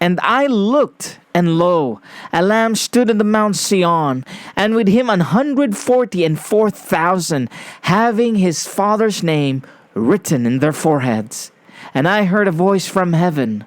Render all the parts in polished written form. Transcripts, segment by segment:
And I looked, and lo, a Lamb stood on the Mount Sion, and with him 144,000, having his Father's name written in their foreheads. And I heard a voice from heaven,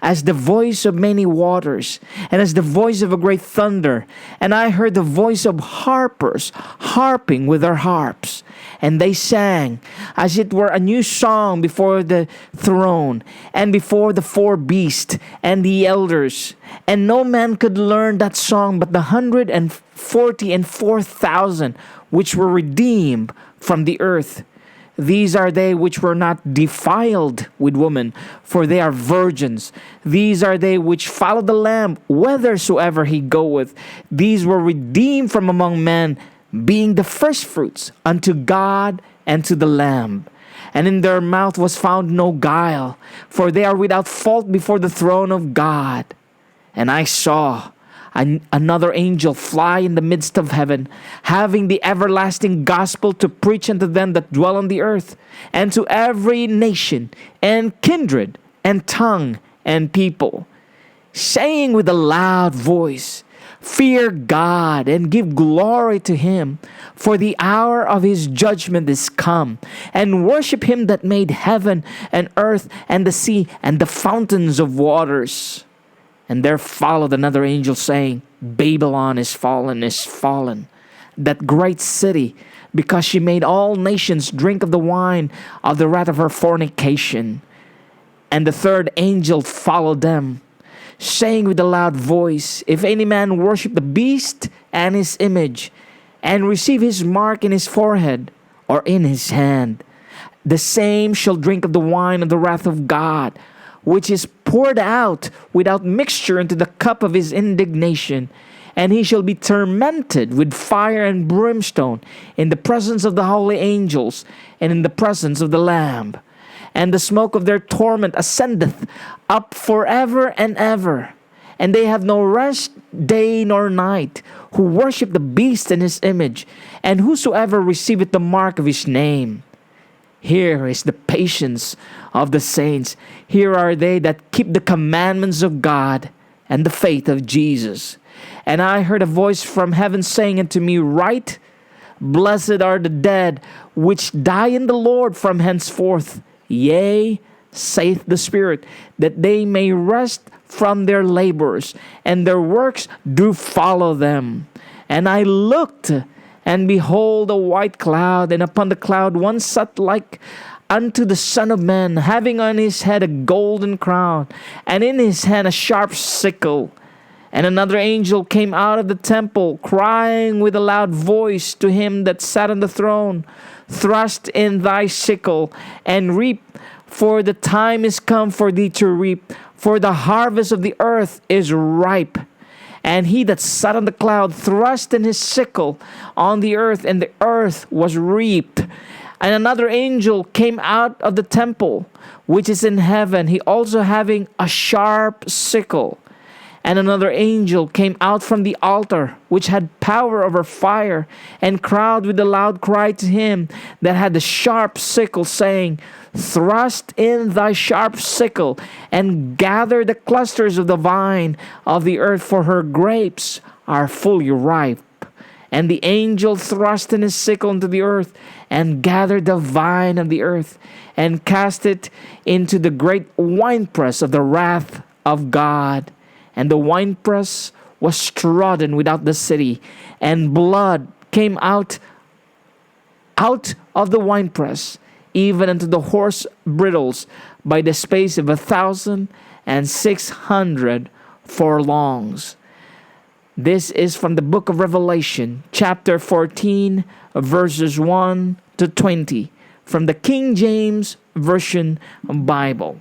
as the voice of many waters, and as the voice of a great thunder. And I heard the voice of harpers harping with their harps. And they sang, as it were a new song before the throne, and before the four beasts and the elders. And no man could learn that song but the 144,000 which were redeemed from the earth. These are they which were not defiled with woman, for they are virgins. These are they which follow the Lamb whithersoever he goeth. These were redeemed from among men, being the firstfruits unto God and to the Lamb. And in their mouth was found no guile, for they are without fault before the throne of God. And I saw another angel fly in the midst of heaven, having the everlasting gospel to preach unto them that dwell on the earth, and to every nation, and kindred, and tongue, and people, saying with a loud voice, Fear God, and give glory to him, for the hour of his judgment is come, and worship him that made heaven, and earth, and the sea, and the fountains of waters. And there followed another angel, saying, Babylon is fallen, that great city, because she made all nations drink of the wine of the wrath of her fornication. And the third angel followed them, saying with a loud voice, If any man worship the beast and his image, and receive his mark in his forehead or in his hand, the same shall drink of the wine of the wrath of God, which is poured out without mixture into the cup of his indignation. And he shall be tormented with fire and brimstone in the presence of the holy angels and in the presence of the Lamb. And the smoke of their torment ascendeth up forever and ever. And they have no rest day nor night, who worship the beast and his image, and whosoever receiveth the mark of his name. Here is the patience of the saints. Here are they that keep the commandments of God and the faith of Jesus. And I heard a voice from heaven saying unto me, Write, Blessed are the dead which die in the Lord from henceforth. Yea, saith the Spirit, that they may rest from their labors, and their works do follow them. And I looked, and behold a white cloud, and upon the cloud one sat like unto the Son of Man, having on his head a golden crown, and in his hand a sharp sickle. And another angel came out of the temple, crying with a loud voice to him that sat on the throne, Thrust in thy sickle, and reap, for the time is come for thee to reap, for the harvest of the earth is ripe. And he that sat on the cloud thrust in his sickle on the earth, and the earth was reaped. And another angel came out of the temple, which is in heaven, he also having a sharp sickle. And another angel came out from the altar, which had power over fire, and cried with a loud cry to him that had the sharp sickle, saying, Thrust in thy sharp sickle, and gather the clusters of the vine of the earth, for her grapes are fully ripe. And the angel thrust in his sickle into the earth, and gathered the vine of the earth, and cast it into the great winepress of the wrath of God. And the winepress was trodden without the city, and blood came out of the winepress, even unto the horse bridles, by the space of 1,600 furlongs. This is from the book of Revelation, chapter 14, verses 1 to 20, from the King James Version Bible.